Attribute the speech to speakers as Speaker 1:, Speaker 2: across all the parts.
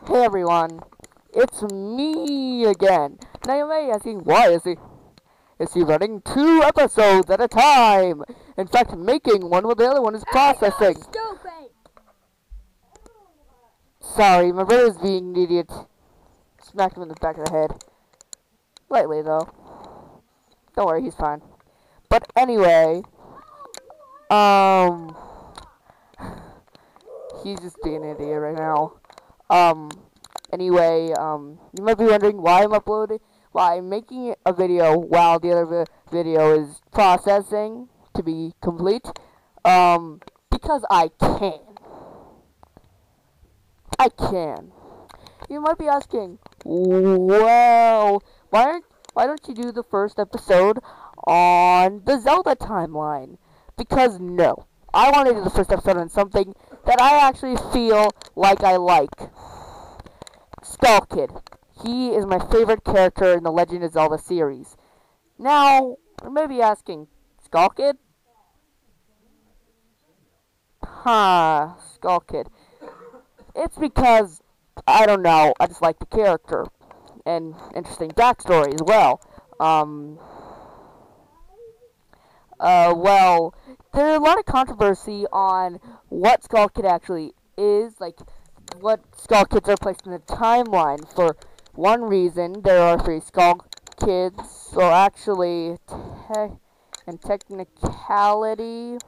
Speaker 1: Hey everyone, it's me again. Now you may be asking, why is he running 2 episodes at a time? In fact, making one while the other one is processing.
Speaker 2: Stupid!
Speaker 1: Sorry, my brother's being an idiot. Smacked him in the back of the head. Lightly though. Don't worry, he's fine. But anyway, he's just being an idiot right now. Anyway, you might be wondering why I'm making a video while the other video is processing to be complete. Because I can. You might be asking, well, why don't you do the first episode on the Zelda timeline? Because no, I want to do the first episode on something that I actually feel like I like. Skull Kid. He is my favorite character in the Legend of Zelda series. Now, you may be asking, Skull Kid? Skull Kid. It's because, I don't know, I just like the character. And interesting backstory as well. Well, there's a lot of controversy on what Skull Kid actually is, like, what Skull Kids are placed in the timeline. For one reason, there are 3 Skull Kids, or actually, in technicality,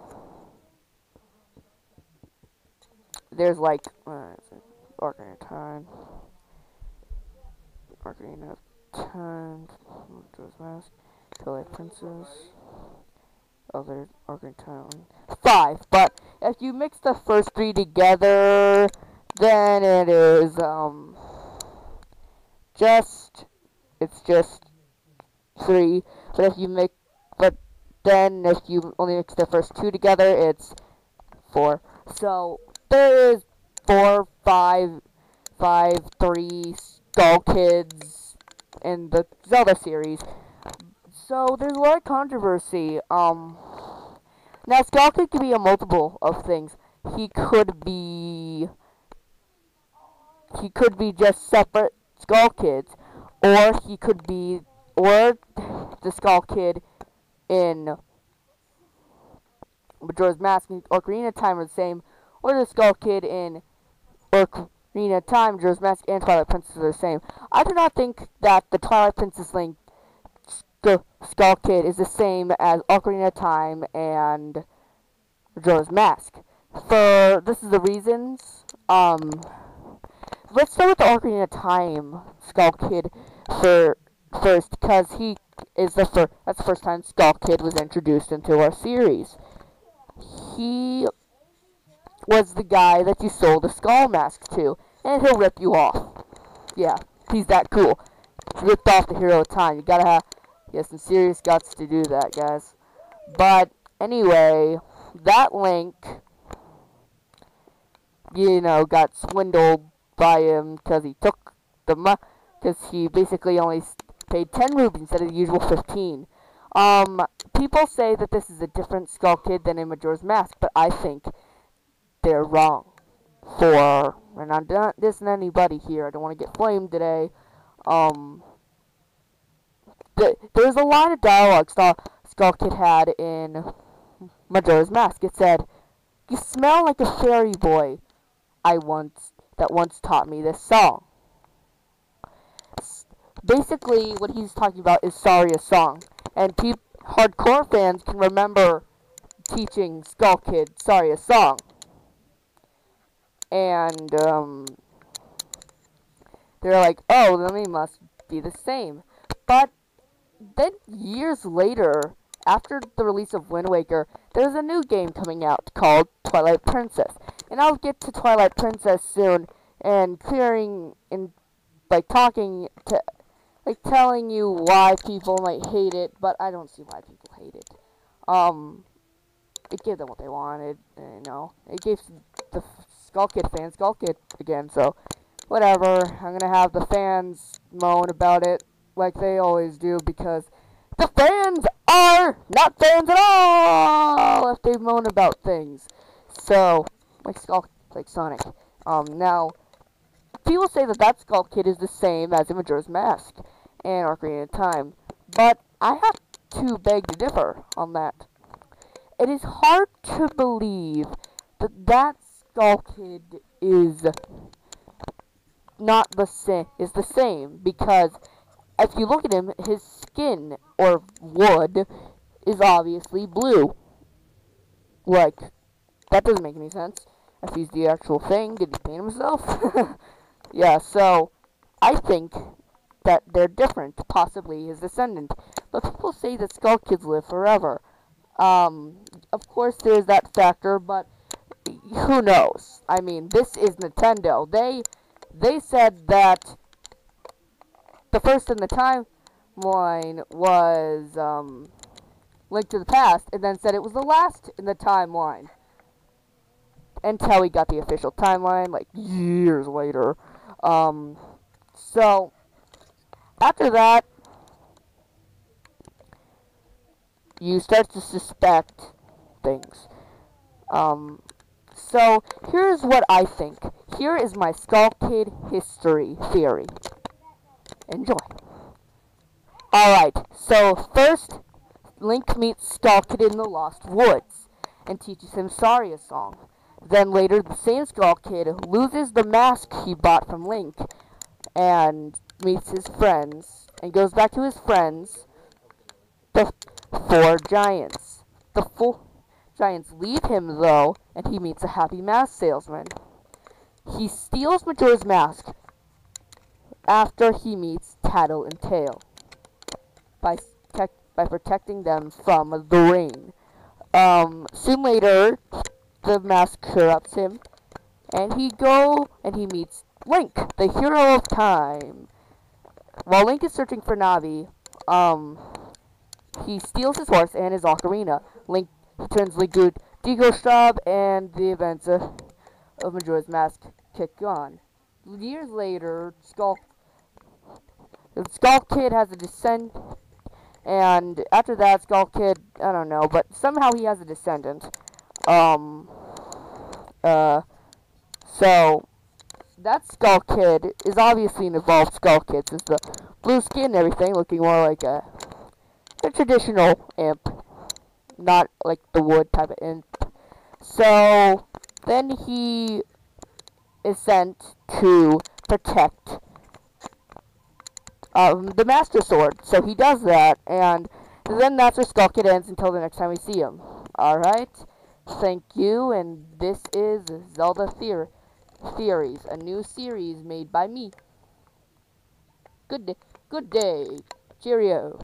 Speaker 1: there's like, Ocarina of Time, Majora's Mask, Twilight Princess, there's Ocarina of Time, 5, but if you mix the first 3 together, then it is, it's just 3, but then if you only mix the first 2 together, it's 4, so there is 4, 5, 3 Skull Kids in the Zelda series, so there's a lot of controversy. Now Skull Kid could be a multiple of things. He could be just separate Skull Kids, or the Skull Kid in Majora's Mask and Ocarina of Time are the same, or the Skull Kid in Ocarina of Time, Majora's Mask, and Twilight Princess are the same. I do not think that the Twilight Princess Link Skull Kid is the same as Ocarina of Time and Majora's Mask. This is the reasons. Let's start with the Ocarina of Time Skull Kid first, because he is that's the first time Skull Kid was introduced into our series. He was the guy that you sold a skull mask to, and he'll rip you off. Yeah, he's that cool. He ripped off the hero of time. You gotta have some serious guts to do that, guys. But anyway, that Link, got swindled by him because he took because he basically only paid 10 rubies instead of the usual 15. People say that this is a different Skull Kid than in Majora's Mask, but I think they're wrong. And I'm not dissing anybody here. I don't want to get flamed today. There's a line of dialogue Skull Kid had in Majora's Mask. It said, "You smell like a fairy boy that once taught me this song." Basically, what he's talking about is Saria's song, and hardcore fans can remember teaching Skull Kid Saria's song, and they're like, "Oh, then they must be the same." But then years later, after the release of Wind Waker, there's a new game coming out called Twilight Princess. And I'll get to Twilight Princess soon, and telling you why people might hate it, but I don't see why people hate it. It gave them what they wanted, it gave the Skull Kid fans Skull Kid again, so whatever. I'm gonna have the fans moan about it like they always do, because the fans are not fans at all if they moan about things. So, like Sonic. Now, people say that that Skull Kid is the same as the Majora's Mask and Ocarina of Time, but I have to beg to differ on that. It is hard to believe that that Skull Kid is not the same. Is the same because if you look at him, his skin or wood is obviously blue. Like, that doesn't make any sense. If he's the actual thing, did he paint himself? Yeah, so I think that they're different, possibly his descendant. But people say that Skull Kids live forever. Of course there's that factor, but who knows? I mean, this is Nintendo. They said that the first in the timeline was Link to the Past, and then said it was the last in the timeline. Until we got the official timeline, like, years later. So, after that, you start to suspect things. So, here's what I think. Here is my Skull Kid history theory. Enjoy. Alright, so first, Link meets Skull Kid in the Lost Woods, and teaches him Saria's song. Then later, the same Skull Kid loses the mask he bought from Link, and meets his friends, and goes back to his friends, the four giants. The four giants leave him, though, and he meets a happy mask salesman. He steals Majora's Mask after he meets Tattle and Tail, by protecting them from the rain. Soon later, the mask corrupts him, and he meets Link, the hero of time. While Link is searching for Navi, he steals his horse and his ocarina. Link turns Link to Deco's job, and the events of Majora's Mask kick on. Years later, Skull Kid has a descent, and after that, Skull Kid, I don't know, but somehow he has a descendant. So, that Skull Kid is obviously an evolved Skull Kid, since the blue skin and everything, looking more like a traditional imp, not like the wood type of imp. So, then he is sent to protect the Master Sword. So he does that, and then that's where Skull Kid ends until the next time we see him. Alright? Thank you, and this is Zelda Theories, a new series made by me. Good day. Cheerio.